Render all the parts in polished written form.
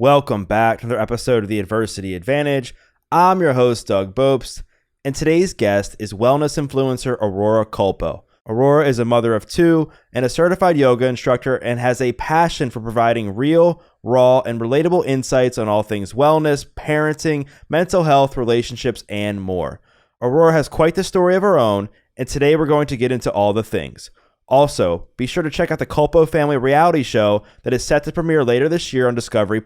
Welcome back to another episode of The Adversity Advantage. I'm your host, Doug Bopst, and today's guest is wellness influencer Aurora Culpo. Aurora is a mother of two and a certified yoga instructor and has a passion for providing real, raw, and relatable insights on all things wellness, parenting, mental health, relationships, and more. Aurora has quite the story of her own, and today we're going to get into all the things. Also, be sure to check out the Culpo Family reality show that is set to premiere later this year on Discovery+.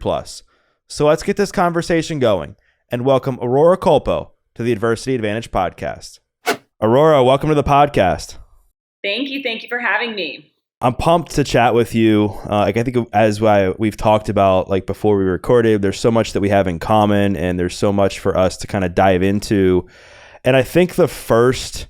So let's get this conversation going and welcome Aurora Culpo to the Adversity Advantage podcast. Aurora, welcome to the podcast. Thank you. Thank you for having me. I'm pumped to chat with you. I think as we've talked about before we recorded, there's so much that we have in common and there's so much for us to kind of dive into. And I think the first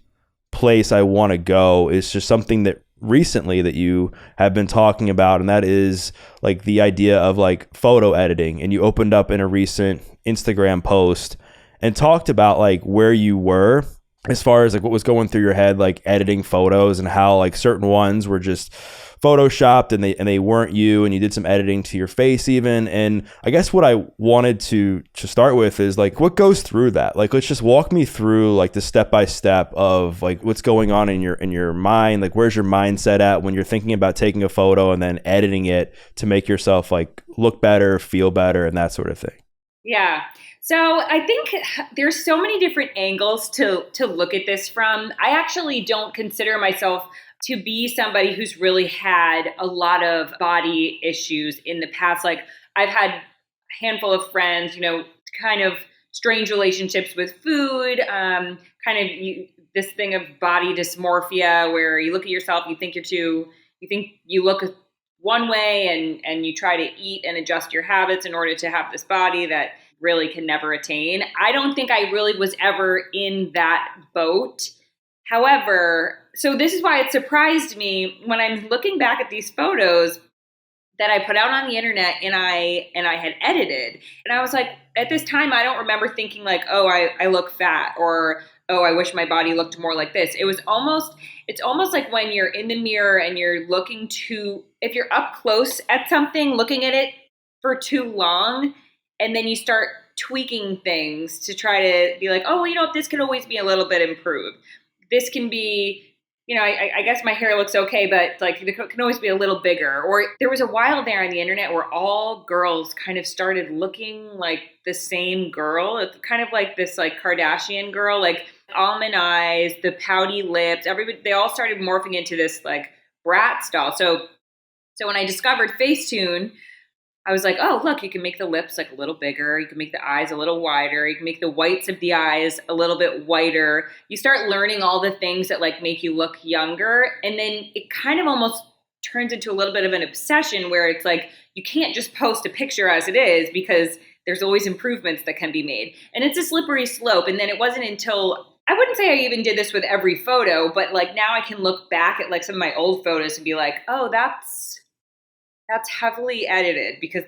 place I want to go is just something that recently that you have been talking about, and that is the idea of photo editing. And you opened up in a recent Instagram post and talked about where you were as far as what was going through your head editing photos, and how certain ones were just photoshopped and they weren't you, and you did some editing to your face even. And I guess what I wanted to start with is what goes through that. Let's just walk me through the step by step of what's going on in your mind. Where's your mindset at when you're thinking about taking a photo and then editing it to make yourself look better, feel better, and that sort of thing. Yeah. So I think there's so many different angles to look at this from. I actually don't consider myself to be somebody who's really had a lot of body issues in the past. I've had a handful of friends, kind of strange relationships with food, this thing of body dysmorphia where you look at yourself, you think you look one way and you try to eat and adjust your habits in order to have this body that really can never attain. I don't think I really was ever in that boat. However, so this is why it surprised me when I'm looking back at these photos that I put out on the internet and I had edited. And I was at this time, I don't remember thinking oh, I look fat, or, oh, I wish my body looked more like this. It's almost like when you're in the mirror and you're if you're up close at something, looking at it for too long, and then you start tweaking things to try to be oh, this could always be a little bit improved. This can be, I guess my hair looks okay, but it can always be a little bigger. Or there was a while there on the internet where all girls kind of started looking like the same girl. It's kind of like this Kardashian girl, almond eyes, the pouty lips. They all started morphing into this brat style. So when I discovered Facetune, I was oh, look, you can make the lips a little bigger. You can make the eyes a little wider. You can make the whites of the eyes a little bit whiter. You start learning all the things that make you look younger. And then it kind of almost turns into a little bit of an obsession where it's you can't just post a picture as it is because there's always improvements that can be made. And it's a slippery slope. And then it wasn't until, I wouldn't say I even did this with every photo, but now I can look back at some of my old photos and be oh, that's heavily edited because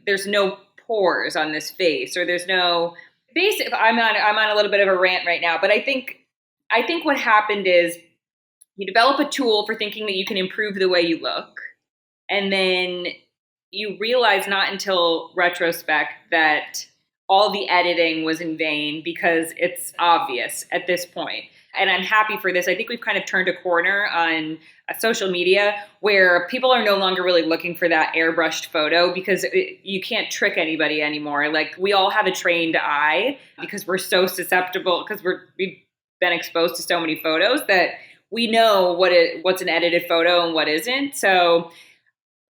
there's no pores on this face, or there's no basic. I'm on a little bit of a rant right now, but I think what happened is you develop a tool for thinking that you can improve the way you look, and then you realize not until retrospect that all the editing was in vain because it's obvious at this point. And I'm happy for this. I think we've kind of turned a corner on social media where people are no longer really looking for that airbrushed photo because you can't trick anybody anymore. We all have a trained eye because we're so susceptible, because we've been exposed to so many photos that we know what's an edited photo and what isn't. So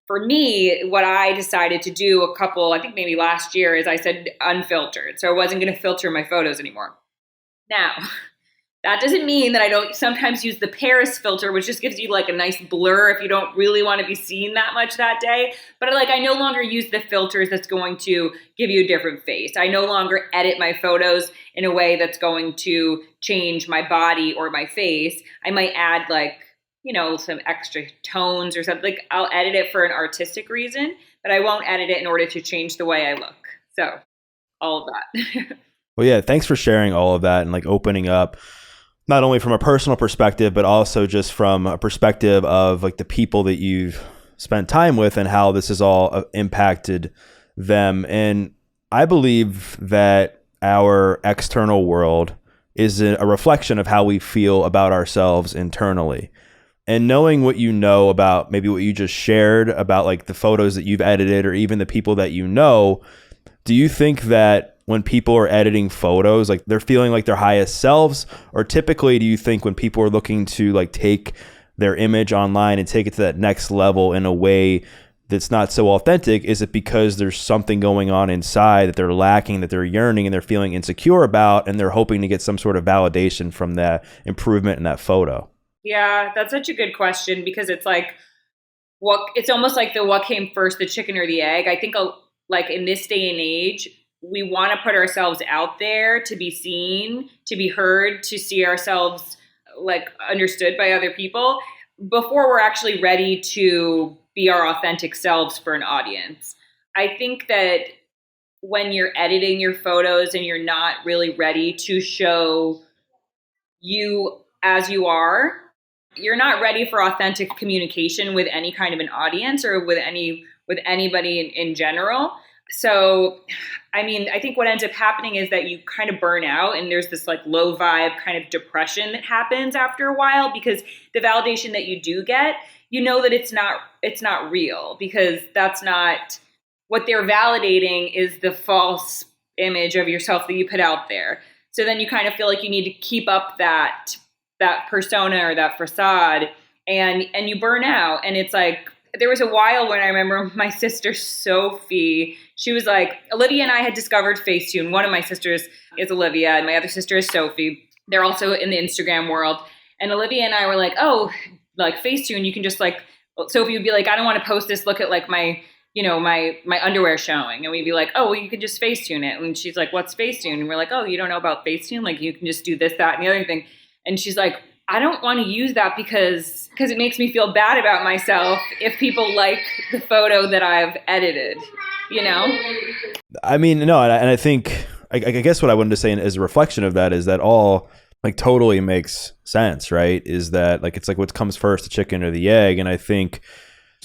for me, what I decided to do I think maybe last year, is I said unfiltered. So I wasn't going to filter my photos anymore. Now, that doesn't mean that I don't sometimes use the Paris filter, which just gives you a nice blur if you don't really want to be seen that much that day. But I no longer use the filters that's going to give you a different face. I no longer edit my photos in a way that's going to change my body or my face. I might add some extra tones or something. I'll edit it for an artistic reason, but I won't edit it in order to change the way I look. So all of that. Well, yeah, thanks for sharing all of that and opening up not only from a personal perspective, but also just from a perspective of the people that you've spent time with and how this has all impacted them. And I believe that our external world is a reflection of how we feel about ourselves internally. And knowing what you know about maybe what you just shared about like the photos that you've edited or even the people that you know, do you think that when people are editing photos, like they're feeling like their highest selves? Or typically, do you think when people are looking to like take their image online and take it to that next level in a way that's not so authentic, is it because there's something going on inside that they're lacking, that they're yearning and they're feeling insecure about, and they're hoping to get some sort of validation from that improvement in that photo? Yeah, that's such a good question because it's like it's almost like what came first, the chicken or the egg. I think like in this day and age, we want to put ourselves out there to be seen, to be heard, to see ourselves like understood by other people before we're actually ready to be our authentic selves for an audience. I think that when you're editing your photos and you're not really ready to show you as you are, you're not ready for authentic communication with any kind of an audience or with anybody in general. So, I mean, I think what ends up happening is that you kind of burn out and there's this like low vibe kind of depression that happens after a while because the validation that you do get, you know that it's not real because that's not what they're validating is the false image of yourself that you put out there. So then you kind of feel like you need to keep up that persona or that facade and you burn out. And it's like, there was a while when I remember my sister Sophie, she was like, Olivia and I had discovered Facetune. One of my sisters is Olivia and my other sister is Sophie. They're also in the Instagram world. And Olivia and I were like, oh, like Facetune, you can just like, Sophie would be like, I don't want to post this, look at like my underwear showing. And we'd be like, oh, well, you can just Facetune it. And she's like, what's Facetune? And we're like, oh, you don't know about Facetune? Like you can just do this, that, and the other thing. And she's like, I don't want to use that because it makes me feel bad about myself if people like the photo that I've edited, you know? I mean, no, and I think, I guess what I wanted to say as a reflection of that is that all like totally makes sense, right? Is that like, it's like what comes first, the chicken or the egg? And I think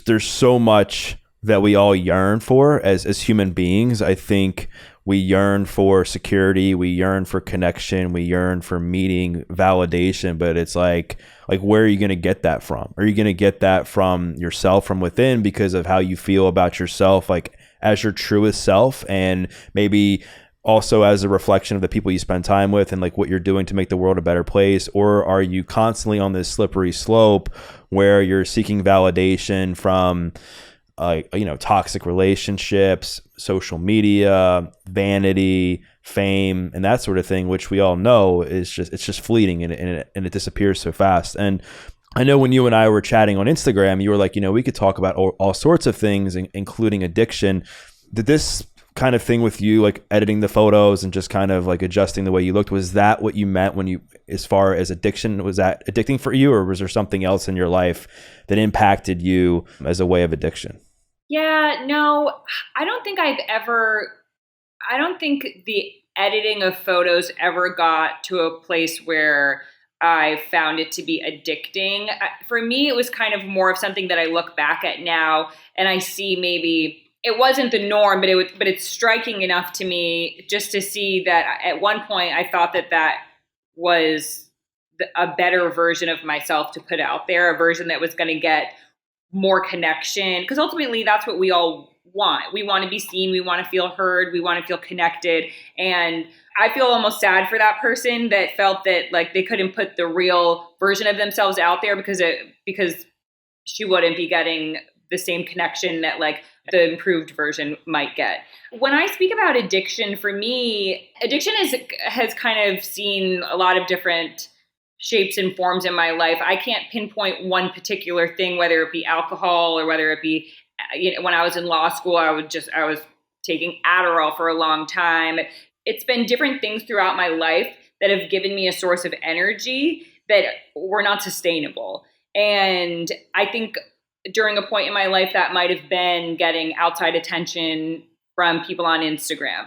there's so much that we all yearn for as human beings. I think we yearn for security, we yearn for connection, we yearn for meeting, validation, but it's like where are you going to get that from? Are you going to get that from yourself, from within, because of how you feel about yourself, like as your truest self, and maybe also as a reflection of the people you spend time with and like what you're doing to make the world a better place? Or are you constantly on this slippery slope where you're seeking validation from toxic relationships, social media, vanity, fame, and that sort of thing, which we all know is just fleeting and it disappears so fast. And I know when you and I were chatting on Instagram, you were like, we could talk about all sorts of things, including addiction. Did this kind of thing with you, like editing the photos and just kind of like adjusting the way you looked, was that what you meant when you, as far as addiction, was that addicting for you, or was there something else in your life that impacted you as a way of addiction? Yeah, no, I don't think the editing of photos ever got to a place where I found it to be addicting. For me, it was kind of more of something that I look back at now and I see maybe it wasn't the norm, but it's striking enough to me just to see that at one point I thought that was a better version of myself to put out there, a version that was going to get more connection, because ultimately that's what we all want. We want to be seen, we want to feel heard, we want to feel connected. And I feel almost sad for that person that felt that like they couldn't put the real version of themselves out there because she wouldn't be getting the same connection that like the improved version might get. When I speak about addiction, for me, addiction has kind of seen a lot of different shapes and forms in my life. I can't pinpoint one particular thing, whether it be alcohol or whether it be, when I was in law school, I was taking Adderall for a long time. It's been different things throughout my life that have given me a source of energy that were not sustainable. And I think during a point in my life that might have been getting outside attention from people on Instagram.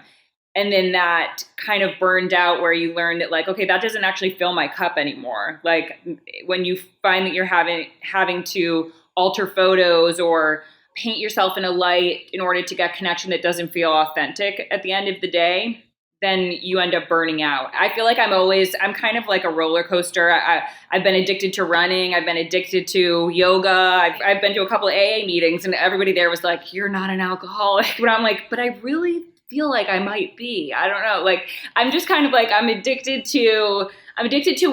And then that kind of burned out where you learn that like, okay, that doesn't actually fill my cup anymore. Like when you find that you're having to alter photos or paint yourself in a light in order to get connection that doesn't feel authentic at the end of the day, then you end up burning out. I feel like I'm kind of like a roller coaster. I've been addicted to running. I've been addicted to yoga. I've been to a couple of AA meetings and everybody there was like, you're not an alcoholic. But I'm like, but I really feel like I might be. I don't know. Like, I'm just kind of like, I'm addicted to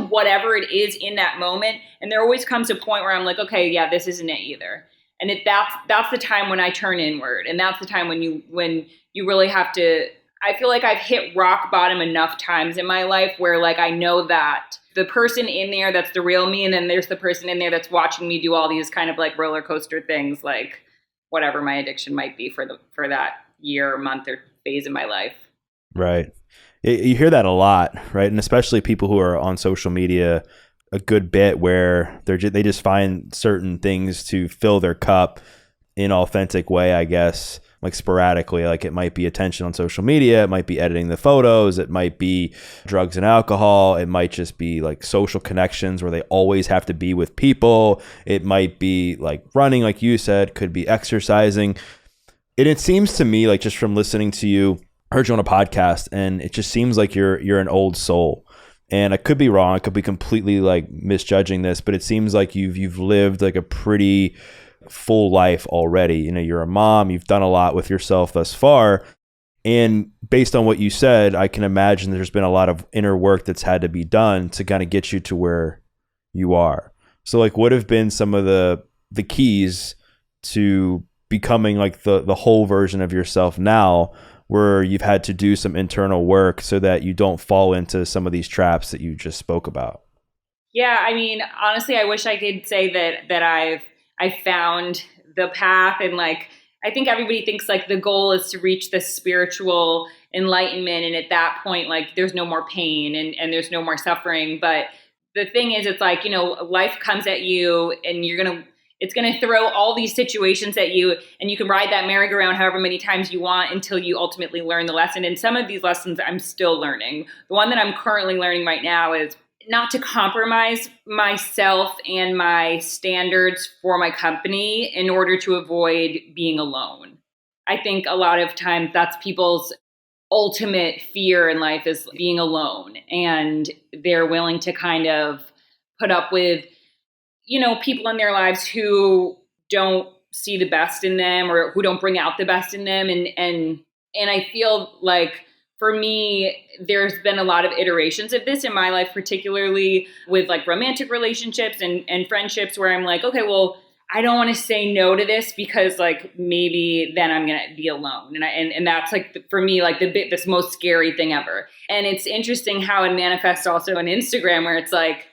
whatever it is in that moment. And there always comes a point where I'm like, okay, yeah, this isn't it either. And that's the time when I turn inward. And that's the time when you really have to, I feel like I've hit rock bottom enough times in my life where like I know that the person in there that's the real me, and then there's the person in there that's watching me do all these kind of like roller coaster things, like whatever my addiction might be for that year or month or phase in my life. Right. You hear that a lot, right? And especially people who are on social media a good bit where they just find certain things to fill their cup in authentic way, I guess, like sporadically. Like it might be attention on social media, it might be editing the photos, it might be drugs and alcohol, it might just be like social connections where they always have to be with people, it might be like running, like you said, could be exercising. And it seems to me, like just from listening to you, I heard you on a podcast, and it just seems like you're an old soul. And I could be wrong, I could be completely like misjudging this, but it seems like you've lived like a pretty full life already. You know, you're a mom, you've done a lot with yourself thus far. And based on what you said, I can imagine there's been a lot of inner work that's had to be done to kind of get you to where you are. So like what have been some of the keys to becoming like the whole version of yourself now, where you've had to do some internal work so that you don't fall into some of these traps that you just spoke about? Yeah, I mean, honestly, I wish I could say that I found the path, and like I think everybody thinks like the goal is to reach this spiritual enlightenment, and at that point like there's no more pain and there's no more suffering. But the thing is, it's like, you know, life comes at you and it's going to throw all these situations at you, and you can ride that merry-go-round however many times you want until you ultimately learn the lesson. And some of these lessons I'm still learning. The one that I'm currently learning right now is not to compromise myself and my standards for my company in order to avoid being alone. I think a lot of times that's people's ultimate fear in life, is being alone. And they're willing to kind of put up with, you know, people in their lives who don't see the best in them or who don't bring out the best in them. And I feel like for me, there's been a lot of iterations of this in my life, particularly with like romantic relationships and friendships, where I'm like, okay, well, I don't want to say no to this because like maybe then I'm going to be alone. And that's like, for me, like this most scary thing ever. And it's interesting how it manifests also on Instagram, where it's like,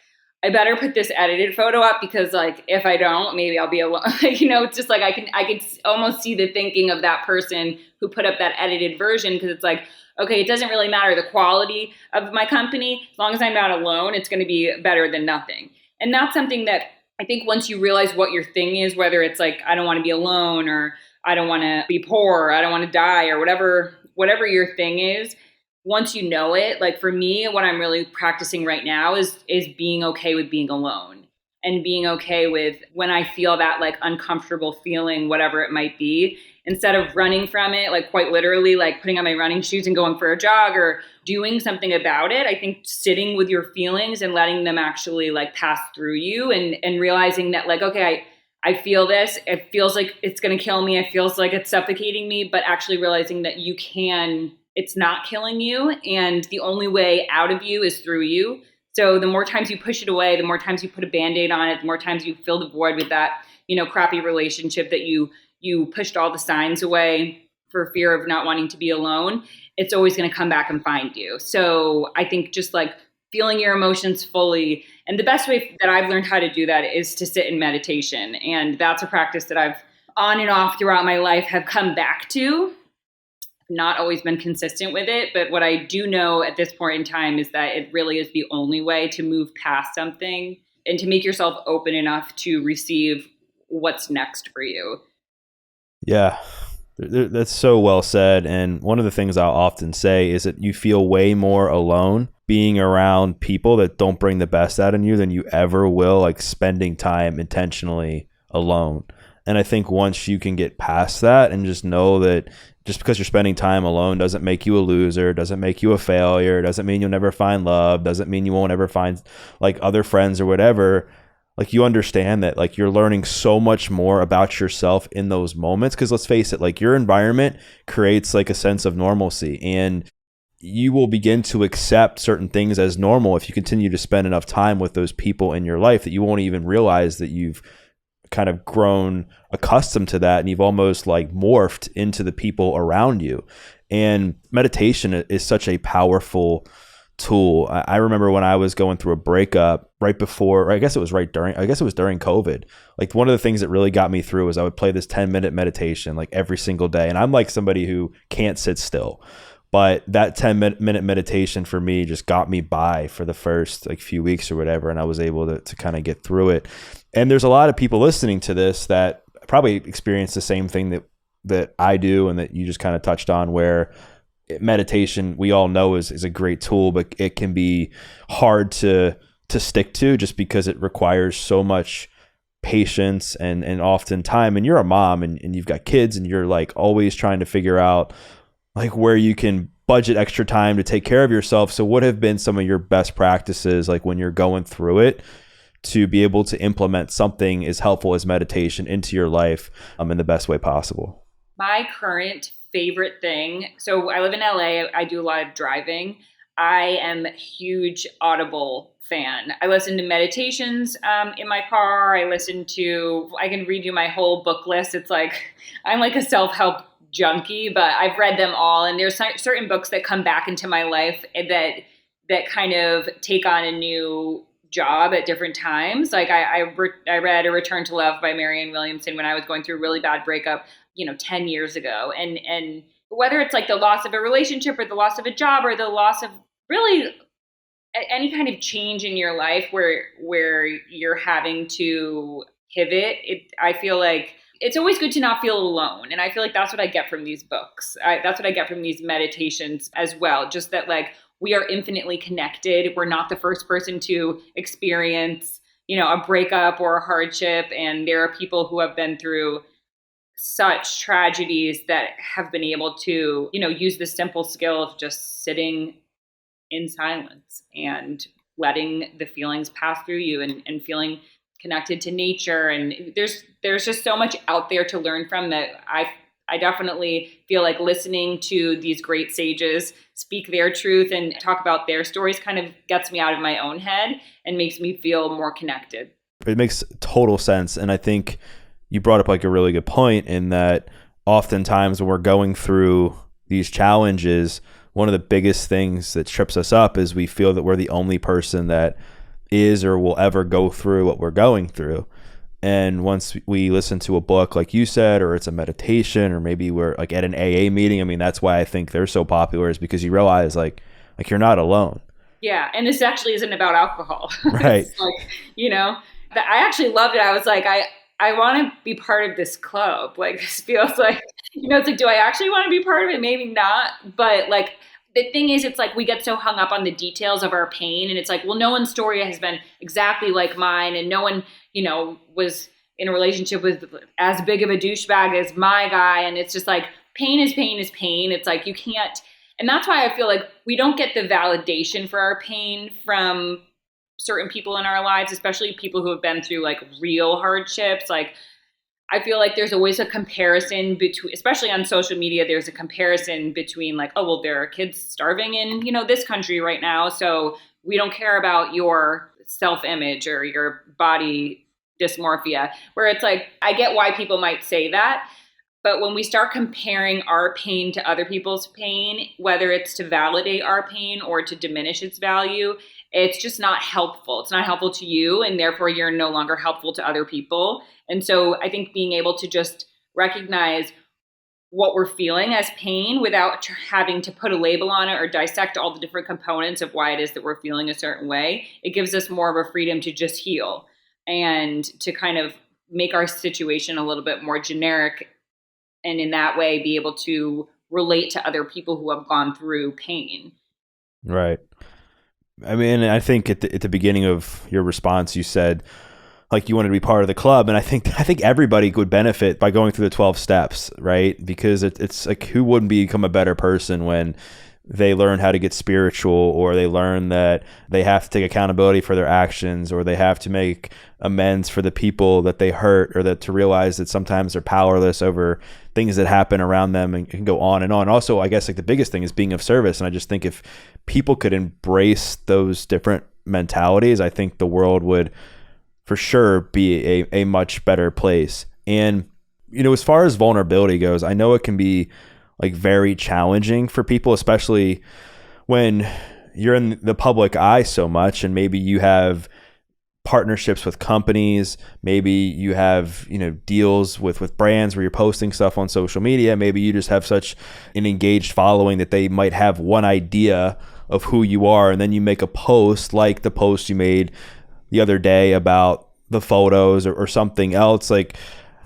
I better put this edited photo up because like, if I don't, maybe I'll be alone. You know, it's just like, I can almost see the thinking of that person who put up that edited version. Because it's like, okay, it doesn't really matter the quality of my company. As long as I'm not alone, it's going to be better than nothing. And that's something that I think once you realize what your thing is, whether it's like, I don't want to be alone, or I don't want to be poor, or I don't want to die, or whatever your thing is, once you know it, like for me, what I'm really practicing right now is being okay with being alone, and being okay with when I feel that like uncomfortable feeling, whatever it might be, instead of running from it, like quite literally, like putting on my running shoes and going for a jog or doing something about it. I think sitting with your feelings and letting them actually like pass through you, and realizing that like, okay, I feel this, it feels like it's going to kill me. It feels like it's suffocating me, but actually realizing that it's not killing you. And the only way out of you is through you. So the more times you push it away, the more times you put a Band-Aid on it, the more times you fill the void with that, you know, crappy relationship that you pushed all the signs away for fear of not wanting to be alone, it's always going to come back and find you. So I think just like feeling your emotions fully. And the best way that I've learned how to do that is to sit in meditation. And that's a practice that I've on and off throughout my life have come back to. Not always been consistent with it, but what I do know at this point in time is that it really is the only way to move past something and to make yourself open enough to receive what's next for you. Yeah, that's so well said. And one of the things I'll often say is that you feel way more alone being around people that don't bring the best out in you than you ever will like spending time intentionally alone. And I think once you can get past that and just know that just because you're spending time alone doesn't make you a loser, doesn't make you a failure, doesn't mean you'll never find love, doesn't mean you won't ever find like other friends or whatever. Like you understand that like you're learning so much more about yourself in those moments. Cause let's face it, like your environment creates like a sense of normalcy, and you will begin to accept certain things as normal if you continue to spend enough time with those people in your life that you won't even realize that you've kind of grown accustomed to that, and you've almost like morphed into the people around you. And meditation is such a powerful tool. I remember when I was going through a breakup right before, or I guess it was during COVID. Like one of the things that really got me through was I would play this 10-minute meditation like every single day. And I'm like somebody who can't sit still. But that 10-minute meditation for me just got me by for the first like few weeks or whatever. And I was able to kind of get through it. And there's a lot of people listening to this that probably experience the same thing that I do and that you just kind of touched on, where meditation, we all know is a great tool, but it can be hard to stick to just because it requires so much patience and often time. And you're a mom and you've got kids and you're like always trying to figure out like where you can budget extra time to take care of yourself. So what have been some of your best practices, like when you're going through it, to be able to implement something as helpful as meditation into your life in the best way possible? My current favorite thing. So I live in LA. I do a lot of driving. I am a huge Audible fan. I listen to meditations in my car. I can read you my whole book list. It's like, I'm like a self-help junkie, but I've read them all. And there's certain books that come back into my life that kind of take on a new job at different times. Like I read A Return to Love by Marianne Williamson when I was going through a really bad breakup, 10 years ago. And whether it's like the loss of a relationship or the loss of a job or the loss of really any kind of change in your life where you're having to pivot, I feel like it's always good to not feel alone. And I feel like that's what I get from these books. That's what I get from these meditations as well. Just that like we are infinitely connected. We're not the first person to experience, a breakup or a hardship. And there are people who have been through such tragedies that have been able to, use the simple skill of just sitting in silence and letting the feelings pass through you and feeling connected to nature. And there's just so much out there to learn from that I definitely feel like listening to these great sages speak their truth and talk about their stories kind of gets me out of my own head and makes me feel more connected. It makes total sense. And I think you brought up like a really good point in that oftentimes when we're going through these challenges, one of the biggest things that trips us up is we feel that we're the only person that is or will ever go through what we're going through. And once we listen to a book like you said, or it's a meditation, or maybe we're like at an AA meeting, I mean, that's why I think they're so popular, is because you realize like you're not alone. Yeah. And this actually isn't about alcohol. Right. It's like, I actually loved it. I was like, I want to be part of this club. Like this feels like, it's like, do I actually want to be part of it? Maybe not. But like, the thing is, it's like we get so hung up on the details of our pain. And it's like, well, no one's story has been exactly like mine. And no one, was in a relationship with as big of a douchebag as my guy. And it's just like, pain is pain is pain. It's like, you can't. And that's why I feel like we don't get the validation for our pain from certain people in our lives, especially people who have been through like real hardships. Like, I feel like there's always a comparison between, especially on social media, there's a comparison between like, oh, well, there are kids starving in, this country right now. So we don't care about your self-image or your body dysmorphia, where it's like, I get why people might say that. But when we start comparing our pain to other people's pain, whether it's to validate our pain or to diminish its value, it's just not helpful. It's not helpful to you, and therefore you're no longer helpful to other people. And so I think being able to just recognize what we're feeling as pain without having to put a label on it or dissect all the different components of why it is that we're feeling a certain way, it gives us more of a freedom to just heal and to kind of make our situation a little bit more generic, and in that way be able to relate to other people who have gone through pain. Right. I mean, I think at the beginning of your response, you said like you wanted to be part of the club. And I think everybody would benefit by going through the 12 steps, right? Because it's like, who wouldn't become a better person when they learn how to get spiritual, or they learn that they have to take accountability for their actions, or they have to make amends for the people that they hurt, or that to realize that sometimes they're powerless over things that happen around them, and can go on and on. Also, I guess like the biggest thing is being of service. And I just think if people could embrace those different mentalities, I think the world would for sure be a much better place. And, as far as vulnerability goes, I know it can be like very challenging for people, especially when you're in the public eye so much, and maybe you have partnerships with companies, maybe you have, deals with brands where you're posting stuff on social media. Maybe you just have such an engaged following that they might have one idea of who you are, and then you make a post like the post you made the other day about the photos, or something else. Like,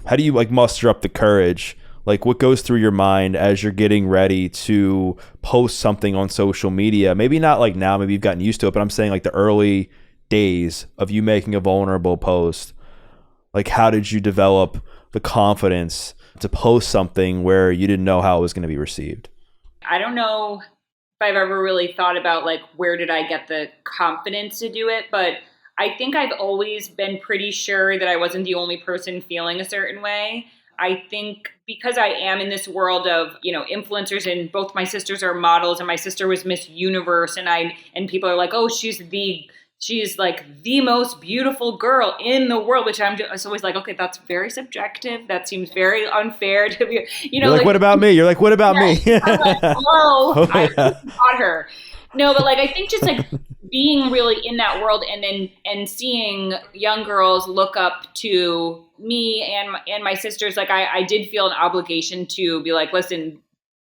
how do you like muster up the courage? Like, what goes through your mind as you're getting ready to post something on social media? Maybe not like now, maybe you've gotten used to it, but I'm saying like the early days of you making a vulnerable post. Like, how did you develop the confidence to post something where you didn't know how it was going to be received? I don't know if I've ever really thought about like, where did I get the confidence to do it? But I think I've always been pretty sure that I wasn't the only person feeling a certain way. I think because I am in this world of, influencers, and both my sisters are models, and my sister was Miss Universe, and people are like, oh, she's like the most beautiful girl in the world, which I'm just always like, okay, that's very subjective. That seems very unfair to be, You're like, what about me? You're like, what about me? I'm like, oh, I got her. No, but like, I think just like being really in that world, and seeing young girls look up to me and my sisters, like I did feel an obligation to be like, listen,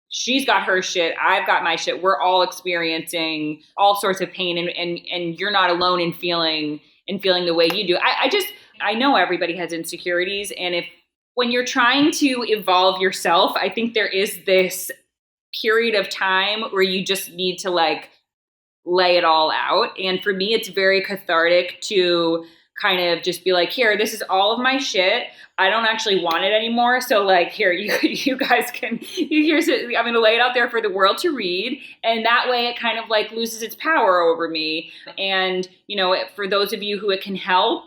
she's got her shit, I've got my shit. We're all experiencing all sorts of pain, and you're not alone in feeling the way you do. I know everybody has insecurities, and when you're trying to evolve yourself, I think there is this period of time where you just need to like lay it all out. And for me, it's very cathartic to kind of just be like, here, this is all of my shit. I don't actually want it anymore. So like, here, you guys can, I'm going to lay it out there for the world to read. And that way it kind of like loses its power over me. And, for those of you who it can help,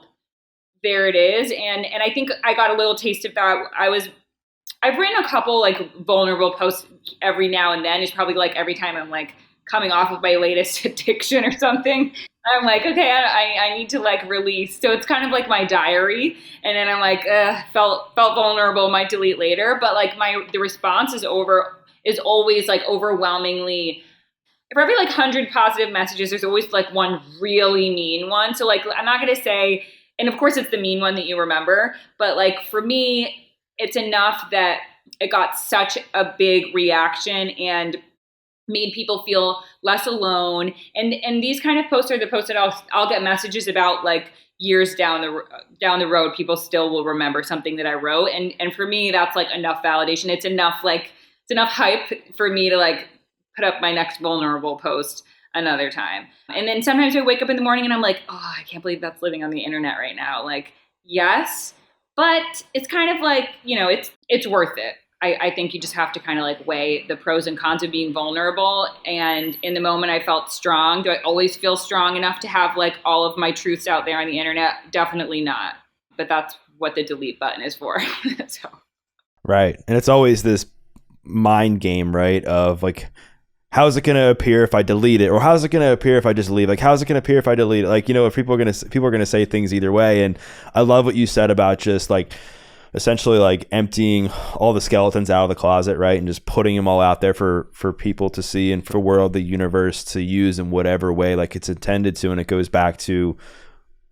there it is. And I think I got a little taste of that. I've written a couple like vulnerable posts every now and then. It's probably like every time I'm like coming off of my latest addiction or something, I'm like, okay, I need to like release. So it's kind of like my diary. And then I'm like, felt vulnerable, might delete later. But like the response is always like overwhelmingly, for every like 100 positive messages, there's always like one really mean one. So like, I'm not going to say, and of course it's the mean one that you remember, but like for me, it's enough that it got such a big reaction and made people feel less alone. And these kind of posts are the posts that I'll get messages about like years down the road. People still will remember something that I wrote. And for me, that's like enough validation. It's enough hype for me to like put up my next vulnerable post another time. And then sometimes I wake up in the morning and I'm like, oh, I can't believe that's living on the internet right now. Like, yes, but it's kind of like, it's worth it. I think you just have to kind of like weigh the pros and cons of being vulnerable. And in the moment I felt strong. Do I always feel strong enough to have like all of my truths out there on the internet? Definitely not. But that's what the delete button is for. So. Right. And it's always this mind game, right? Of like, how's it going to appear if I delete it? Or how's it going to appear if I just leave? Like, how's it going to appear if I delete it? Like, if people are going to say things either way. And I love what you said about just like, essentially like emptying all the skeletons out of the closet, right? And just putting them all out there for people to see, and for the world, the universe to use in whatever way like it's intended to. And it goes back to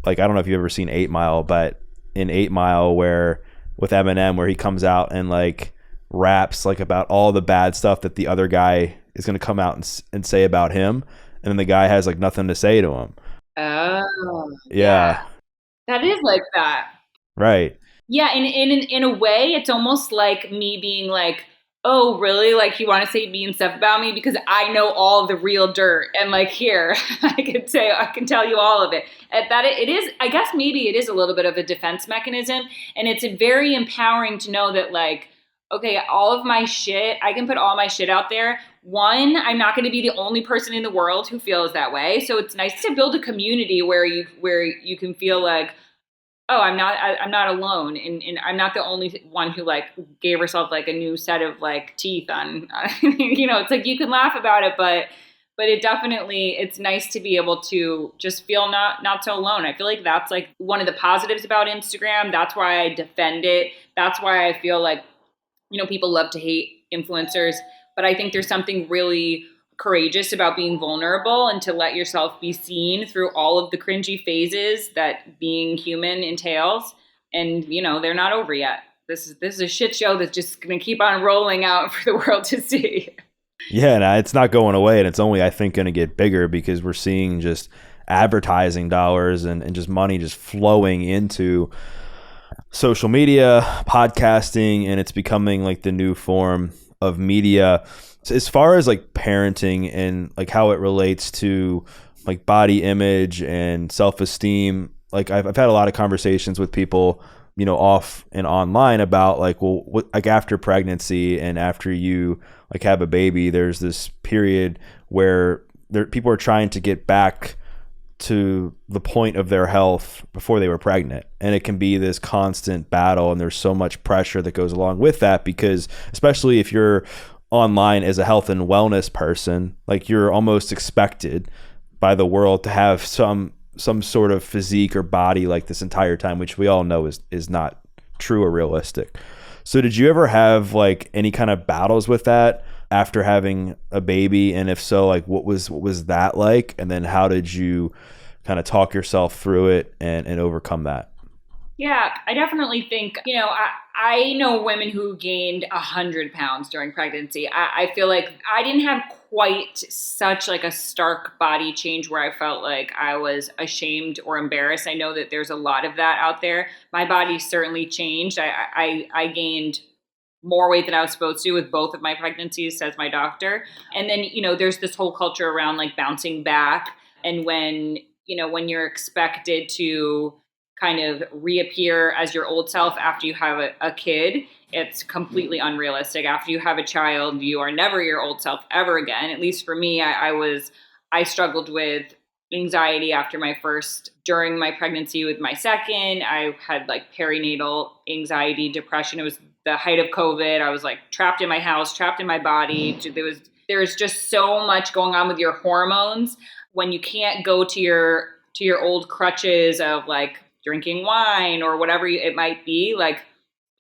like, I don't know if you've ever seen 8 Mile, but in 8 Mile where with Eminem, where he comes out and like raps like about all the bad stuff that the other guy is going to come out and say about him. And then the guy has like nothing to say to him. Oh, yeah. That is like that. Right. Yeah, in a way, it's almost like me being like, oh, really? Like, you want to say mean stuff about me? Because I know all the real dirt. And like, here, I can tell you all of it. That it is, I guess maybe it is a little bit of a defense mechanism. And it's very empowering to know that, like, okay, all of my shit, I can put all my shit out there. One, I'm not going to be the only person in the world who feels that way. So it's nice to build a community where you can feel like, oh, I'm not alone, and I'm not the only one who like gave herself like a new set of like teeth on. It's like you can laugh about it, but it definitely, it's nice to be able to just feel not so alone. I feel like that's like one of the positives about Instagram. That's why I defend it. That's why I feel like, people love to hate influencers, but I think there's something really courageous about being vulnerable and to let yourself be seen through all of the cringy phases that being human entails. And, they're not over yet. This is a shit show that's just going to keep on rolling out for the world to see. Yeah, and it's not going away, and it's only, I think, going to get bigger because we're seeing just advertising dollars and just money just flowing into social media, podcasting, and it's becoming like the new form of media. So as far as like parenting and like how it relates to like body image and self-esteem, like I've had a lot of conversations with people, off and online about like, well, like after pregnancy and after you like have a baby, there's this period where people are trying to get back to the point of their health before they were pregnant. And it can be this constant battle. And there's so much pressure that goes along with that, because especially if you're online as a health and wellness person, like you're almost expected by the world to have some sort of physique or body like this entire time, which we all know is not true or realistic. So did you ever have like any kind of battles with that after having a baby? And if so, like what was that like? And then how did you kind of talk yourself through it and overcome that? Yeah, I definitely think, I know women who gained 100 pounds during pregnancy. I feel like I didn't have quite such like a stark body change where I felt like I was ashamed or embarrassed. I know that there's a lot of that out there. My body certainly changed. I gained more weight than I was supposed to with both of my pregnancies, says my doctor. And then, there's this whole culture around like bouncing back. And when you're expected to kind of reappear as your old self after you have a kid, it's completely unrealistic. After you have a child, you are never your old self ever again. At least for me, I struggled with anxiety after my first, during my pregnancy with my second. I had like perinatal anxiety, depression. It was the height of COVID. I was like trapped in my house, trapped in my body. There's just so much going on with your hormones when you can't go to your old crutches of like drinking wine or whatever it might be. Like,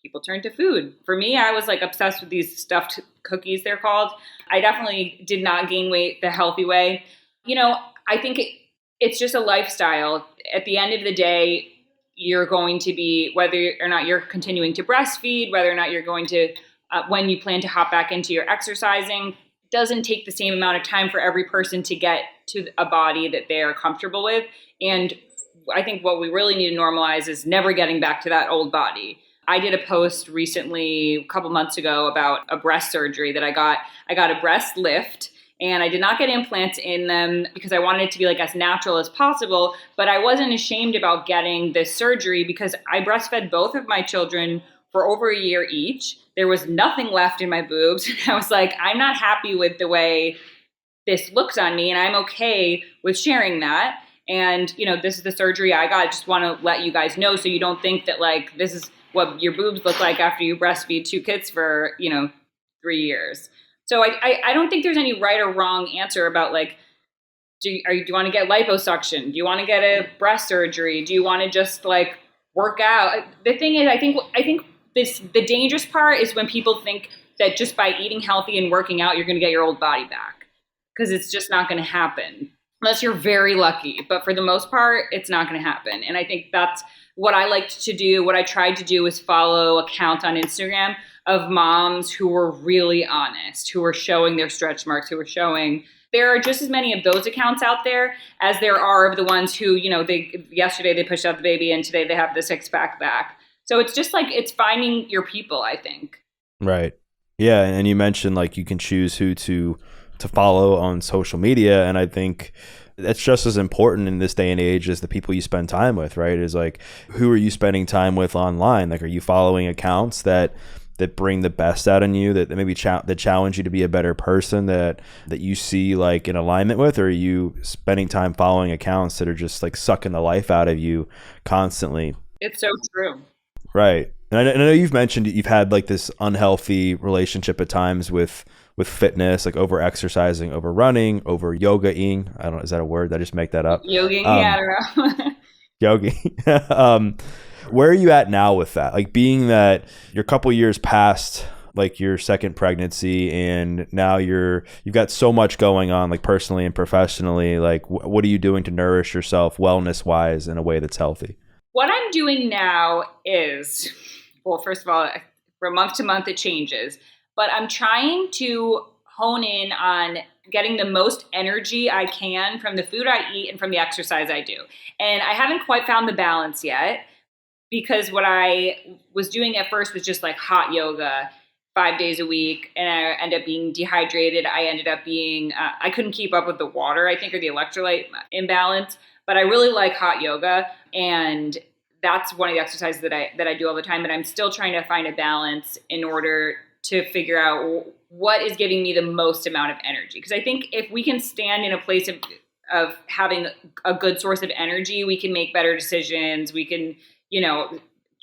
people turn to food. For me, I was like obsessed with these stuffed cookies, they're called. I definitely did not gain weight the healthy way. I think it's just a lifestyle. At the end of the day, you're going to be, whether or not you're continuing to breastfeed, whether or not you're going to, when you plan to hop back into your exercising, doesn't take the same amount of time for every person to get to a body that they are comfortable with. And I think what we really need to normalize is never getting back to that old body. I did a post recently, a couple months ago, about a breast surgery that I got. I got a breast lift, and I did not get implants in them because I wanted it to be like as natural as possible. But I wasn't ashamed about getting this surgery because I breastfed both of my children for over a year each. There was nothing left in my boobs. I was like, I'm not happy with the way this looks on me, and I'm okay with sharing that. And, this is the surgery I got. I just want to let you guys know so you don't think that like this is what your boobs look like after you breastfeed two kids for, 3 years. So I don't think there's any right or wrong answer about like, do you want to get liposuction? Do you want to get a breast surgery? Do you want to just like work out? The thing is, I think the dangerous part is when people think that just by eating healthy and working out, you're going to get your old body back, because it's just not going to happen unless you're very lucky. But for the most part, it's not going to happen. And I think that's what I liked to do. What I tried to do was follow accounts on Instagram of moms who were really honest, who were showing their stretch marks, who were showing. There are just as many of those accounts out there as there are of the ones who, yesterday they pushed out the baby and today they have the 6-pack back. So it's just like, it's finding your people, I think. Right. Yeah, and you mentioned like you can choose who to follow on social media, and I think that's just as important in this day and age as the people you spend time with, right? Is like, who are you spending time with online? Like, are you following accounts that bring the best out in you, that maybe that challenge you to be a better person, that you see like in alignment with, or are you spending time following accounts that are just like sucking the life out of you constantly? It's so true. Right. And I know you've mentioned you've had like this unhealthy relationship at times with fitness, like over exercising, over running, over yoga-ing. I don't know, is that a word? Did I just make that up? Yoging, yeah, Um, I don't know. yogi. Where are you at now with that? Like, being that you're a couple years past like your second pregnancy, and now you've got so much going on, like personally and professionally. Like, what are you doing to nourish yourself wellness wise in a way that's healthy? What I'm doing now is, well, first of all, from month to month it changes, but I'm trying to hone in on getting the most energy I can from the food I eat and from the exercise I do. And I haven't quite found the balance yet, because what I was doing at first was just like hot yoga 5 days a week, and I ended up being dehydrated. I ended up being, I couldn't keep up with the water, I think, or the electrolyte imbalance. But I really like hot yoga, and that's one of the exercises that I do all the time. But I'm still trying to find a balance in order to figure out what is giving me the most amount of energy. Because I think if we can stand in a place of having a good source of energy, we can make better decisions. We can,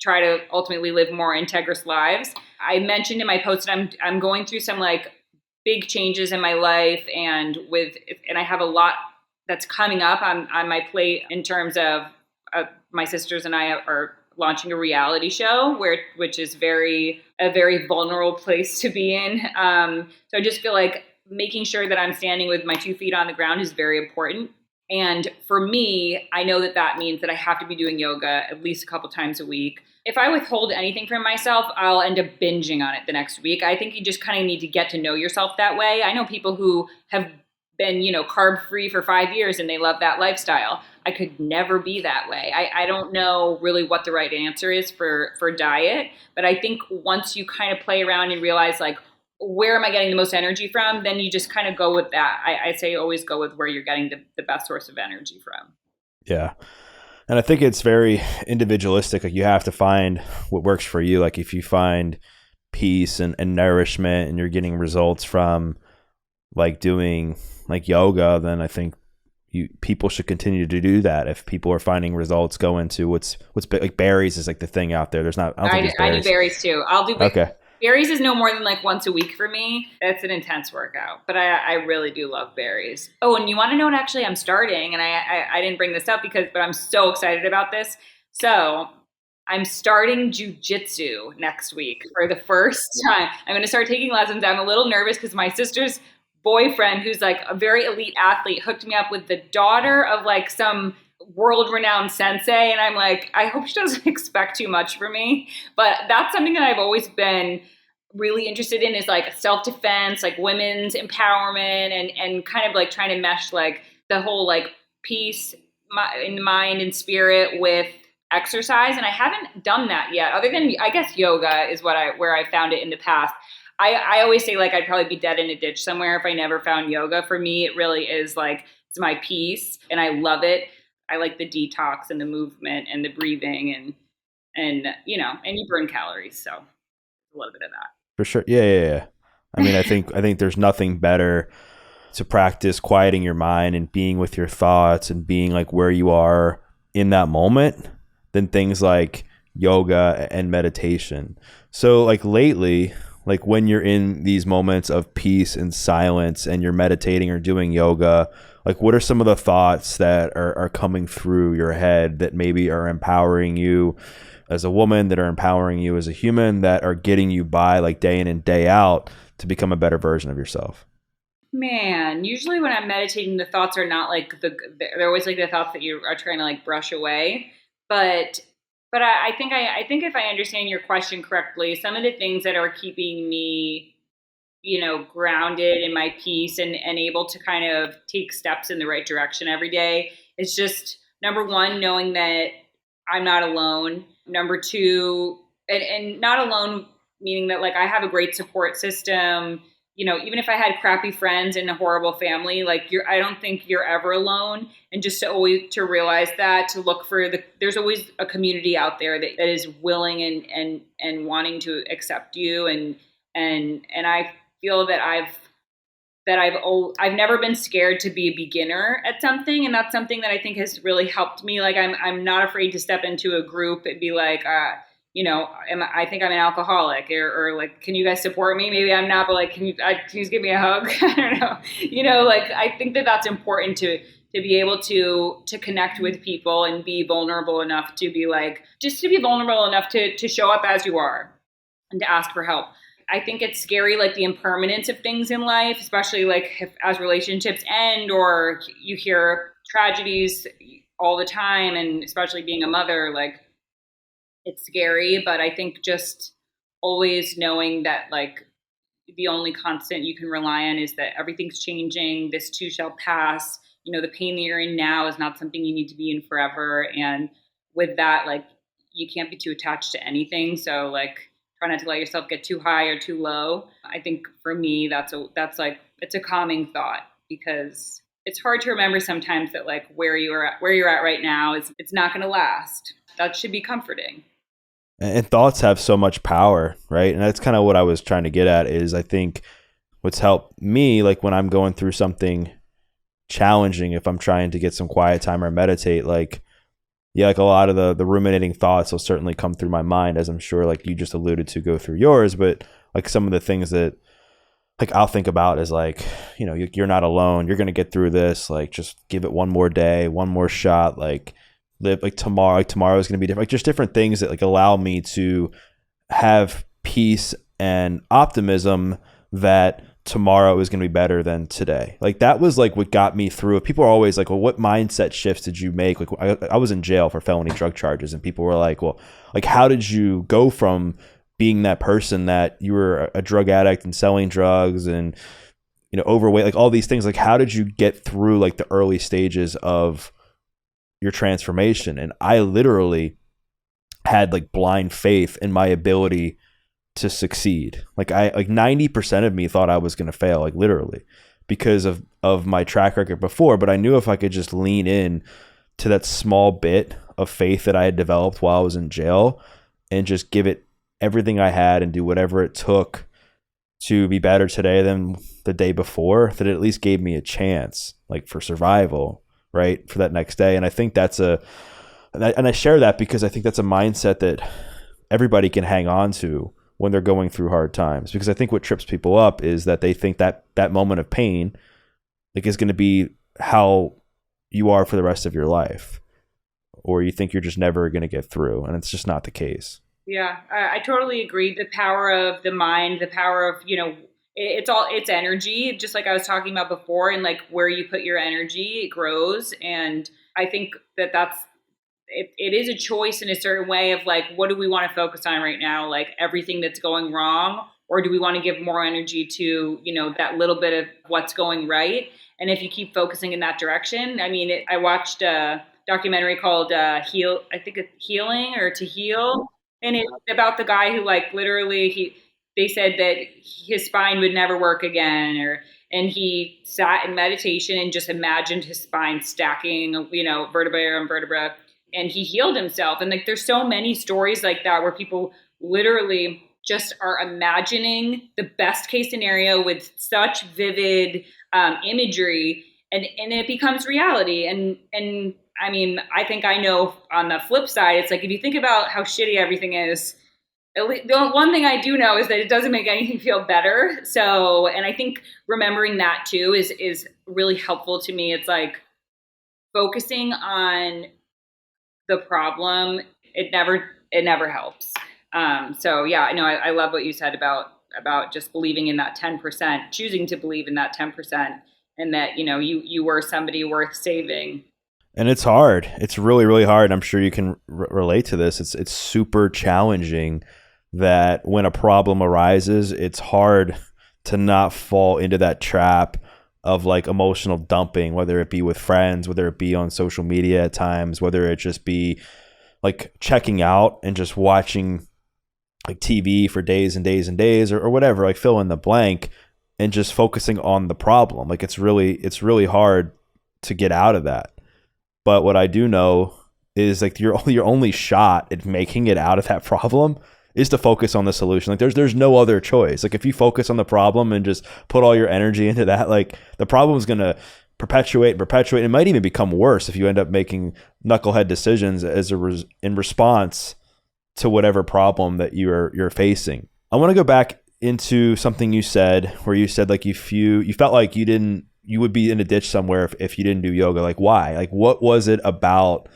try to ultimately live more integrous lives. I mentioned in my post that I'm going through some like big changes in my life, and I have a lot that's coming up on my plate in terms of my sisters and I are launching a reality show which is a very vulnerable place to be in. So I just feel like making sure that I'm standing with my 2 feet on the ground is very important. And for me, I know that means that I have to be doing yoga at least a couple times a week. If I withhold anything from myself, I'll end up binging on it the next week. I think you just kind of need to get to know yourself that way. I know people who have been, carb free for 5 years and they love that lifestyle. I could never be that way. I don't know really what the right answer is for diet, but I think once you kind of play around and realize like, where am I getting the most energy from? Then you just kind of go with that. I say always go with where you're getting the best source of energy from. Yeah. And I think it's very individualistic. Like, you have to find what works for you. Like, if you find peace and nourishment and you're getting results from like doing like yoga, then I think people should continue to do that. If people are finding results, go into what's like berries is like the thing out there. There's not, I don't think there's I do berries. berries too. I'll do Okay. Berries is no more than like once a week for me. That's an intense workout, but I really do love berries. Oh, and you want to know what actually I'm starting? And I didn't bring this up but I'm so excited about this. So I'm starting jujitsu next week for the first time. I'm going to start taking lessons. I'm a little nervous because my sister's boyfriend, who's like a very elite athlete, hooked me up with the daughter of like some world-renowned sensei, and I'm like, I hope she doesn't expect too much from me. But that's something that I've always been really interested in, is like self-defense, like women's empowerment, and kind of like trying to mesh like the whole like peace in mind and spirit with exercise. And I haven't done that yet, other than I guess yoga is where I found it in the past. I always say like I'd probably be dead in a ditch somewhere if I never found yoga. For me, it really is like, it's my peace and I love it. I like the detox and the movement and the breathing and and you burn calories, so a little bit of that. For sure. Yeah. I mean, I think there's nothing better to practice quieting your mind and being with your thoughts and being like where you are in that moment than things like yoga and meditation. So like lately, like when you're in these moments of peace and silence and you're meditating or doing yoga, like what are some of the thoughts that are coming through your head that maybe are empowering you as a woman, that are empowering you as a human, that are getting you by like day in and day out to become a better version of yourself? Man, usually when I'm meditating, the thoughts are not like they're always like the thoughts that you are trying to like brush away. But I think if I understand your question correctly, some of the things that are keeping me, grounded in my peace and able to kind of take steps in the right direction every day is just number one, knowing that I'm not alone. Number two, and not alone meaning that like I have a great support system. Even if I had crappy friends and a horrible family, like I don't think you're ever alone. And just to always to realize that, to look for there's always a community out there that is willing and wanting to accept you. And I feel that I've never been scared to be a beginner at something, and that's something that I think has really helped me. Like I'm not afraid to step into a group and be like, I think I'm an alcoholic, or like, can you guys support me? Maybe I'm not, but like, can you just give me a hug? I don't know. Like I think that that's important to be able to connect with people and be vulnerable enough to be like, just to be vulnerable enough to show up as you are and to ask for help. I think it's scary, like the impermanence of things in life, especially like as relationships end or you hear tragedies all the time, and especially being a mother, like it's scary. But I think just always knowing that like the only constant you can rely on is that everything's changing. This too shall pass. The pain that you're in now is not something you need to be in forever. And with that, like you can't be too attached to anything. So like, try not to let yourself get too high or too low. I think for me, it's a calming thought, because it's hard to remember sometimes that like where you're at right now it's not going to last. That should be comforting. And thoughts have so much power, right? And that's kind of what I was trying to get at, is I think what's helped me, like when I'm going through something challenging, if I'm trying to get some quiet time or meditate, like, yeah, like a lot of the ruminating thoughts will certainly come through my mind, as I'm sure like you just alluded to go through yours. But like some of the things that like I'll think about is like, you're not alone. You're going to get through this. Like just give it one more day, one more shot, like live like tomorrow. Like tomorrow is going to be different. Like just different things that like allow me to have peace and optimism that tomorrow is going to be better than today. Like that was like what got me through it. People are always like, well, what mindset shifts did you make? Like I was in jail for felony drug charges, and people were like, well, like how did you go from being that person that you were a drug addict and selling drugs and overweight, like all these things, like how did you get through like the early stages of your transformation? And I literally had like blind faith in my ability to succeed. Like 90% of me thought I was going to fail, like literally, because of my track record before. But I knew if I could just lean in to that small bit of faith that I had developed while I was in jail and just give it everything I had and do whatever it took to be better today than the day before, that it at least gave me a chance, like for survival, right, for that next day. And I think and I share that because I think that's a mindset that everybody can hang on to when they're going through hard times. Because I think what trips people up is that they think that that moment of pain like is going to be how you are for the rest of your life, or you think you're just never going to get through, and it's just not the case. Yeah, I totally agree. The power of the mind, the power of, it's energy, just like I was talking about before, and like where you put your energy, it grows. And I think it is a choice in a certain way of like, what do we want to focus on right now? Like everything that's going wrong, or do we want to give more energy to, that little bit of what's going right? And if you keep focusing in that direction, I mean, I watched a documentary called Healing or To Heal. And it's about the guy who like literally they said that his spine would never work again, and he sat in meditation and just imagined his spine stacking, vertebra on vertebra, and he healed himself. And like there's so many stories like that where people literally just are imagining the best case scenario with such vivid imagery, and it becomes reality. And I mean, I think I know on the flip side, it's like if you think about how shitty everything is, at least, the one thing I do know is that it doesn't make anything feel better. So, and I think remembering that too is really helpful to me. It's like focusing on the problem. It never helps. So yeah, I know I love what you said about just believing in that 10%, choosing to believe in that 10%, and that you were somebody worth saving. And it's hard. It's really, really hard. I'm sure you can relate to this. It's super challenging that when a problem arises, it's hard to not fall into that trap of like emotional dumping, whether it be with friends, whether it be on social media at times, whether it just be like checking out and just watching like TV for days and days and days, or whatever, like fill in the blank, and just focusing on the problem. Like it's really hard to get out of that. But what I do know is like your only shot at making it out of that problem is to focus on the solution. Like there's no other choice. Like if you focus on the problem and just put all your energy into that, like the problem is going to perpetuate and perpetuate. It might even become worse if you end up making knucklehead decisions in response to whatever problem that you're facing. I want to go back into something you said, where you said like if you felt like you would be in a ditch somewhere if you didn't do yoga. Like why? Like what is it about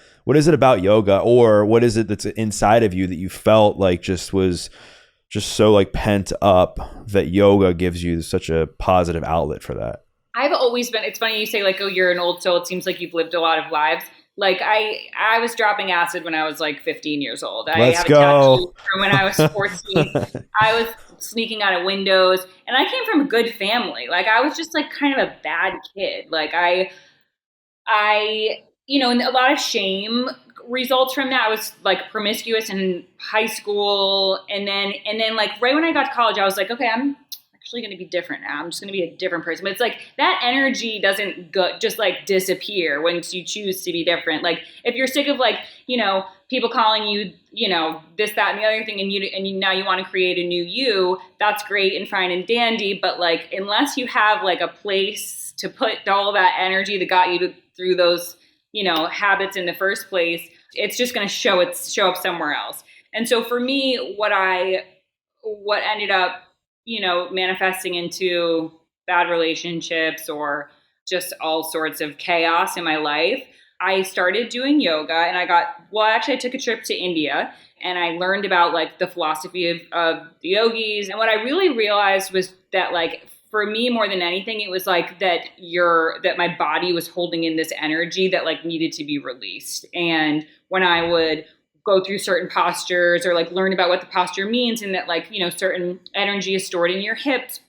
yoga, or what is it that's inside of you that you felt like was just so like pent up that yoga gives you such a positive outlet for that? I've always been, it's funny you say like, oh, you're an old soul. It seems like you've lived a lot of lives. Like I was dropping acid when I was like 15 years old. I have a tattoo from when I was 14. I was sneaking out of windows, and I came from a good family. Like I was just like kind of a bad kid. Like and a lot of shame results from that. I was like promiscuous in high school. And then like right when I got to college, I was like, okay, I'm actually going to be different now. I'm just going to be a different person. But it's like that energy doesn't just like disappear once you choose to be different. Like if you're sick of like, people calling you, this, that, and the other thing, and you now you want to create a new you, that's great and fine and dandy. But like, unless you have like a place to put all that energy that got you through those, habits in the first place, it's just going to show up somewhere else. And so for me, what ended up, manifesting into bad relationships or just all sorts of chaos in my life, I started doing yoga, and I took a trip to India, and I learned about like the philosophy of the yogis. And what I really realized was that like, for me, more than anything, it was like that my body was holding in this energy that like needed to be released. And when I would go through certain postures or like learn about what the posture means, and that like, certain energy is stored in your hips,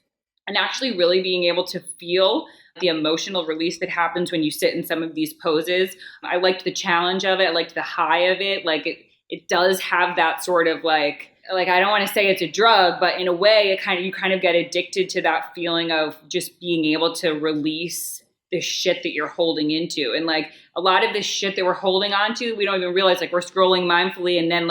and actually really being able to feel the emotional release that happens when you sit in some of these poses. I liked the challenge of it. I liked the high of it. Like it does have that sort of like I don't want to say it's a drug, but in a way you kind of get addicted to that feeling of just being able to release the shit that you're holding into. And like a lot of the shit that we're holding on to, we don't even realize. Like we're scrolling mindfully, and then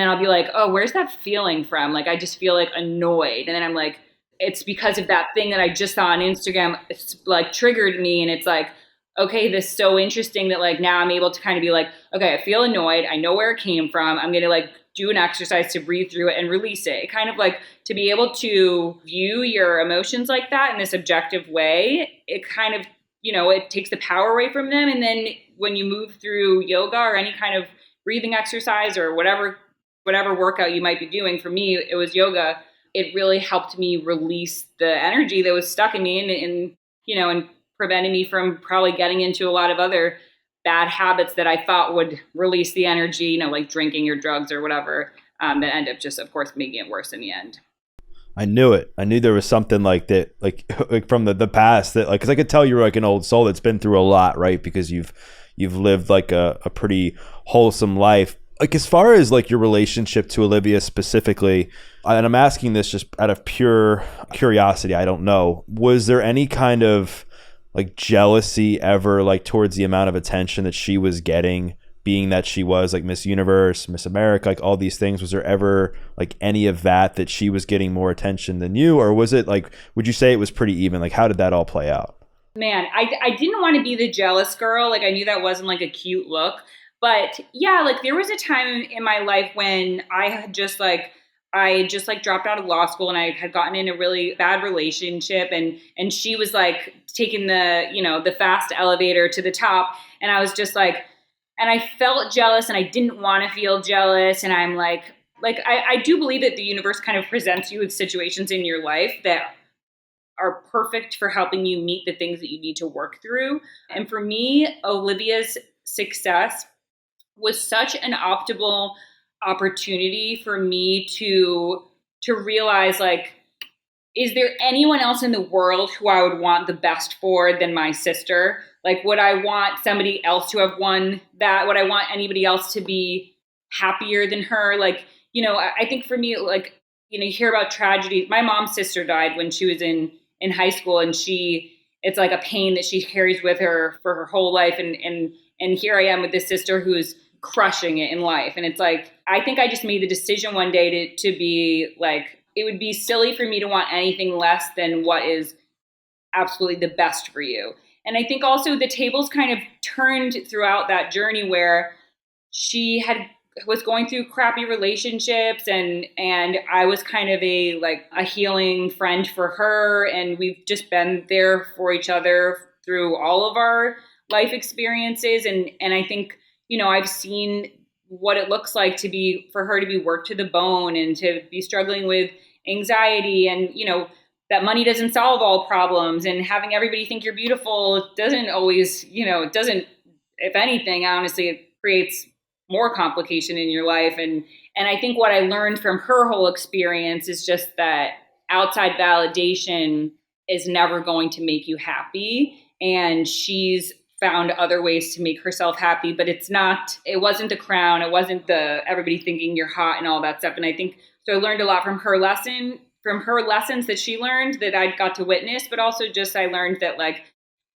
I'll be like, oh, where's that feeling from? Like I just feel like annoyed. And then I'm like, it's because of that thing that I just saw on Instagram. It's like triggered me. And it's like, okay, this is so interesting that like now I'm able to kind of be like, okay, I feel annoyed. I know where it came from. I'm going to like do an exercise to breathe through it and release it. Kind of like to be able to view your emotions like that in this objective way, it kind of, it takes the power away from them. And then when you move through yoga or any kind of breathing exercise or whatever workout you might be doing, for me, it was yoga. It really helped me release the energy that was stuck in me and prevented me from probably getting into a lot of other bad habits that I thought would release the energy, like drinking or drugs or whatever, that end up just, of course, making it worse in the end. I knew it. I knew there was something like that, like from the past that like, cause I could tell you were like an old soul that's been through a lot, right? Because you've lived like a pretty wholesome life. Like as far as like your relationship to Olivia specifically, and I'm asking this just out of pure curiosity, I don't know, was there any kind of like jealousy ever like towards the amount of attention that she was getting, being that she was like Miss Universe, Miss America, like all these things? Was there ever like any of that she was getting more attention than you? Or was it like, would you say it was pretty even? Like how did that all play out? Man, I didn't want to be the jealous girl. Like I knew that wasn't like a cute look. But yeah, like there was a time in my life when I just dropped out of law school, and I had gotten in a really bad relationship, and she was like taking the fast elevator to the top, and I was just like, and I felt jealous, and I didn't want to feel jealous, and I'm like I do believe that the universe kind of presents you with situations in your life that are perfect for helping you meet the things that you need to work through. And for me, Olivia's success was such an optimal opportunity for me to realize, like, is there anyone else in the world who I would want the best for than my sister? Like, would I want somebody else to have won that? Would I want anybody else to be happier than her? Like, I think for me, like, you hear about tragedy. My mom's sister died when she was in high school, and it's like a pain that she carries with her for her whole life. And here I am with this sister who's crushing it in life. And it's like, I think I just made the decision one day to be like, it would be silly for me to want anything less than what is absolutely the best for you. And I think also the tables kind of turned throughout that journey where she was going through crappy relationships, and I was kind of a healing friend for her, and we've just been there for each other through all of our life experiences. And I think, I've seen what it looks like for her to be worked to the bone and to be struggling with anxiety, and that money doesn't solve all problems, and having everybody think you're beautiful doesn't always, it doesn't, if anything, honestly, it creates more complication in your life. And I think what I learned from her whole experience is just that outside validation is never going to make you happy. And she's found other ways to make herself happy, but it wasn't the crown. It wasn't the everybody thinking you're hot and all that stuff. And I think, so I learned a lot from her lessons that she learned that I got to witness, but also just I learned that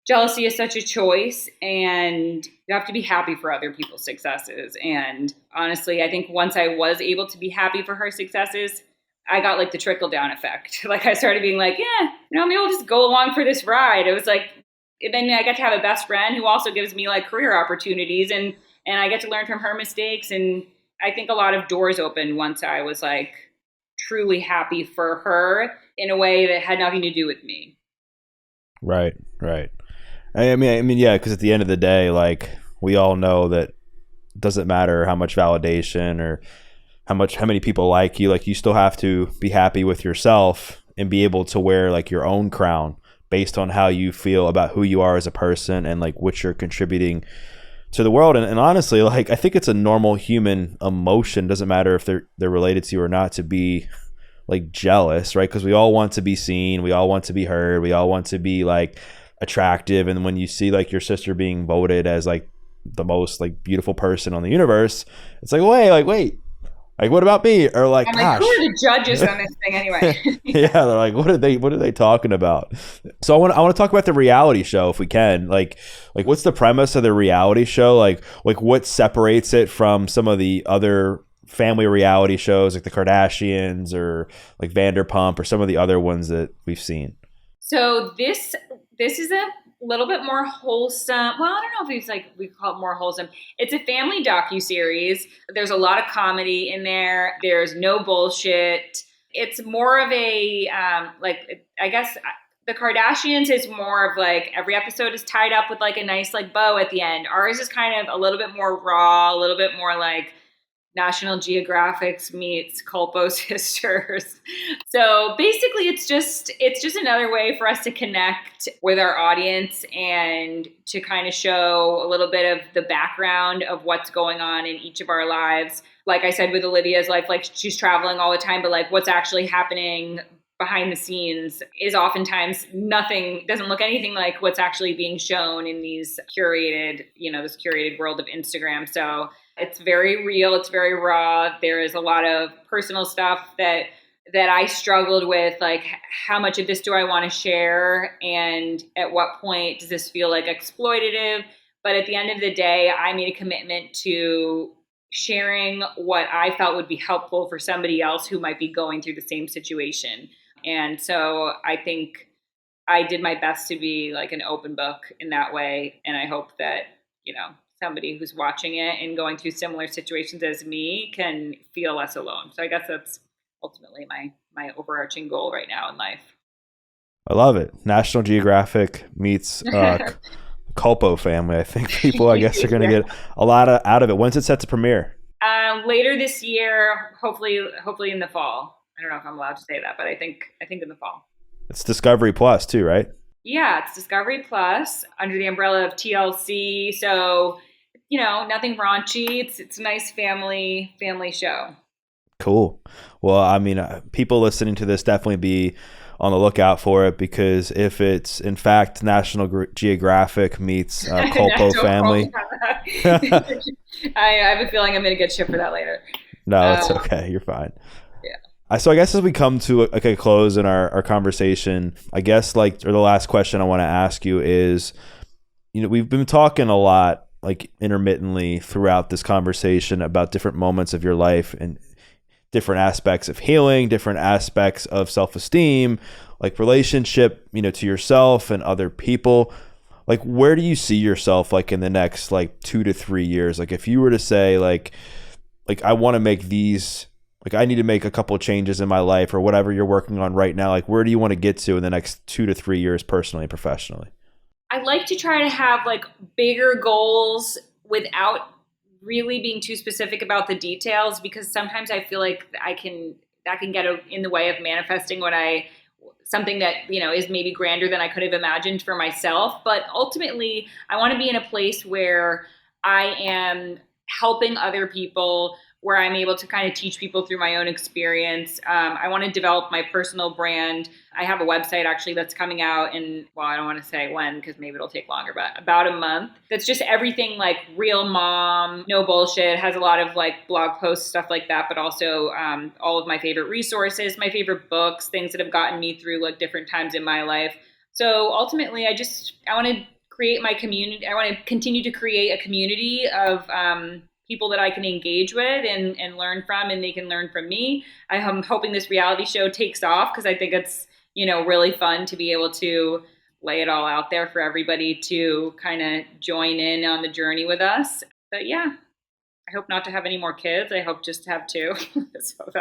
jealousy is such a choice, and you have to be happy for other people's successes. And honestly, I think once I was able to be happy for her successes, I got the trickle down effect. I started being maybe I'll just go along for this ride. It was then I got to have a best friend who also gives me career opportunities, and I get to learn from her mistakes. And I think a lot of doors opened once I was truly happy for her in a way that had nothing to do with me. Right. I mean, yeah, because at the end of the day, we all know that it doesn't matter how much validation or how many people like you. You still have to be happy with yourself and be able to wear your own crown based on how you feel about who you are as a person and what you're contributing to the world. And honestly, I think it's a normal human emotion. Doesn't matter if they're related to you or not, to be jealous, right? Because we all want to be seen, we all want to be heard, we all want to be attractive. And when you see your sister being voted as the most beautiful person on the universe, it's wait, what about me? Or I'm gosh, who are the judges on this thing anyway? Yeah, they're what are they talking about? So I want to talk about the reality show if we can. What's the premise of the reality show? What separates it from some of the other family reality shows the Kardashians or Vanderpump or some of the other ones that we've seen? So this is a little bit more wholesome. Well, I don't know if we call it more wholesome. It's a family docuseries. There's a lot of comedy in there. There's no bullshit. It's more of a I guess the Kardashians is more of every episode is tied up with a nice bow at the end. Ours is kind of a little bit more raw, a little bit more National Geographic's meets Culpo Sisters. So basically it's just another way for us to connect with our audience and to kind of show a little bit of the background of what's going on in each of our lives. Like I said, with Olivia's life, she's traveling all the time, but what's actually happening behind the scenes is oftentimes doesn't look anything like what's actually being shown in these curated, this curated world of Instagram. So it's very real. It's very raw. There is a lot of personal stuff that I struggled with, how much of this do I want to share? And at what point does this feel exploitative? But at the end of the day, I made a commitment to sharing what I felt would be helpful for somebody else who might be going through the same situation. And so I think I did my best to be an open book in that way. And I hope that, somebody who's watching it and going through similar situations as me can feel less alone. So I guess that's ultimately my overarching goal right now in life. I love it. National Geographic meets Culpo Family. I think people, I guess, are going to get a lot out of it. When's it set to premiere? Later this year, hopefully in the fall. I don't know if I'm allowed to say that, but I think in the fall. It's Discovery Plus too, right? Yeah, it's Discovery Plus under the umbrella of TLC. So, nothing raunchy. It's a nice family show. Cool. Well, I mean, people listening to this definitely be on the lookout for it, because if it's in fact National Geographic meets Culpo Family, I have a feeling I'm going to get shit for that later. No, it's okay. You're fine. Yeah. So I guess as we come to a close in our conversation, I guess or the last question I want to ask you is, we've been talking a lot, like intermittently throughout this conversation about different moments of your life and different aspects of healing, different aspects of self-esteem, like relationship, to yourself and other people. Like, where do you see yourself like in the next like 2 to 3 years? Like if you were to say like I want to make these, like I need to make a couple of changes in my life or whatever you're working on right now, like where do you want to get to in the next 2 to 3 years personally and professionally? I like to try to have like bigger goals without really being too specific about the details, because sometimes I feel like that can get in the way of manifesting something that, is maybe grander than I could have imagined for myself. But ultimately, I want to be in a place where I am helping other people, where I'm able to kind of teach people through my own experience. I want to develop my personal brand. I have a website actually that's coming out I don't want to say when because maybe it'll take longer, but about a month. That's just everything like real mom, no bullshit. It has a lot of like blog posts, stuff like that, but also all of my favorite resources, my favorite books, things that have gotten me through like different times in my life. So ultimately, I want to create my community. I want to continue to create a community of people that I can engage with and learn from, and they can learn from me. I'm hoping this reality show takes off because I think it's, really fun to be able to lay it all out there for everybody to kind of join in on the journey with us. But yeah, I hope not to have any more kids. I hope just to have 2. So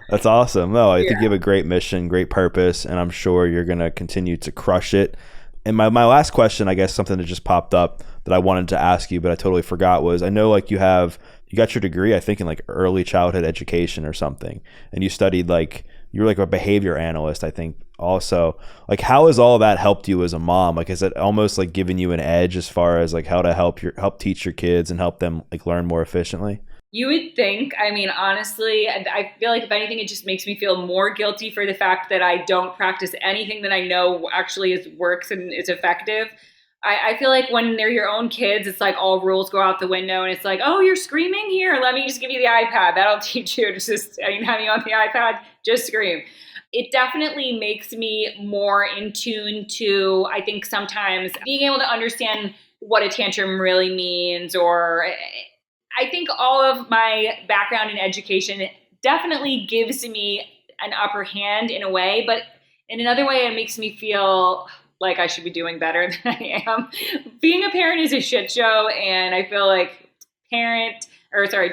That's awesome. No, I think you have a great mission, great purpose, and I'm sure you're going to continue to crush it. And my last question, I guess something that just popped up that I wanted to ask you, but I totally forgot, was I know like you got your degree, I think in like early childhood education or something. And you studied you were like a behavior analyst, I think also. Like how has all that helped you as a mom? Like, is it almost like giving you an edge as far as like how to help teach your kids and help them like learn more efficiently? You would think. I mean, honestly, I feel like if anything, it just makes me feel more guilty for the fact that I don't practice anything that I know actually works and is effective. I feel like when they're your own kids, it's like all rules go out the window and it's like, oh, you're screaming? Here, let me just give you the iPad. That'll teach you to have you on the iPad, just scream. It definitely makes me more in tune to, I think sometimes being able to understand what a tantrum really means, or I think all of my background in education definitely gives me an upper hand in a way, but in another way, it makes me feel like I should be doing better than I am. Being a parent is a shit show, and I feel like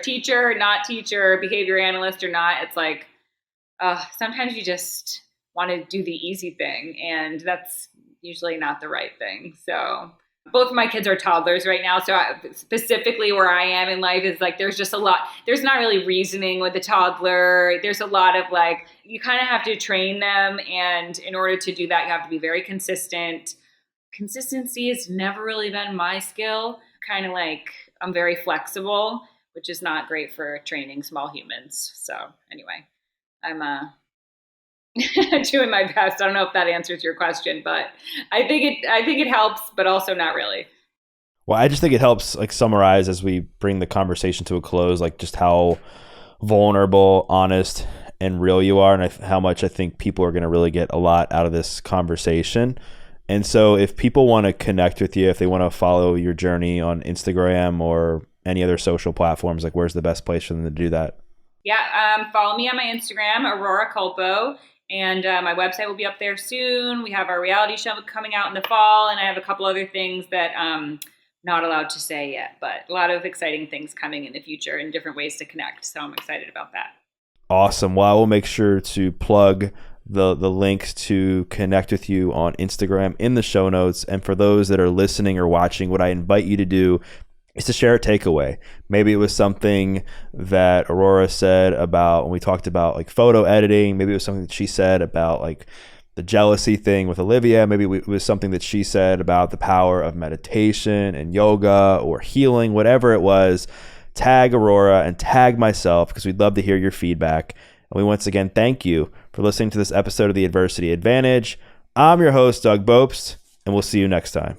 teacher, not teacher, behavior analyst or not, it's like sometimes you just want to do the easy thing, and that's usually not the right thing. So both of my kids are toddlers right now. So specifically where I am in life is like, there's just a lot, there's not really reasoning with a toddler. There's a lot of like, you kind of have to train them. And in order to do that, you have to be very consistent. Consistency has never really been my skill. Kind of like, I'm very flexible, which is not great for training small humans. So anyway, I'm doing my best. I don't know if that answers your question, but I think it helps, but also not really. Well, I just think it helps like summarize as we bring the conversation to a close, like just how vulnerable, honest, and real you are, and how much I think people are going to really get a lot out of this conversation. And so if people want to connect with you, if they want to follow your journey on Instagram or any other social platforms, like where's the best place for them to do that? Yeah, follow me on my Instagram, Aurora Culpo. And my website will be up there soon. We have our reality show coming out in the fall, and I have a couple other things that I'm not allowed to say yet, but a lot of exciting things coming in the future and different ways to connect. So I'm excited about that. Awesome. Well, I will make sure to plug the links to connect with you on Instagram in the show notes. And for those that are listening or watching, what I invite you to do is to share a takeaway. Maybe it was something that Aurora said about when we talked about like photo editing. Maybe it was something that she said about like the jealousy thing with Olivia. Maybe it was something that she said about the power of meditation and yoga or healing, whatever it was. Tag Aurora and tag myself because we'd love to hear your feedback. And we once again thank you for listening to this episode of The Adversity Advantage. I'm your host, Doug Bopst, and we'll see you next time.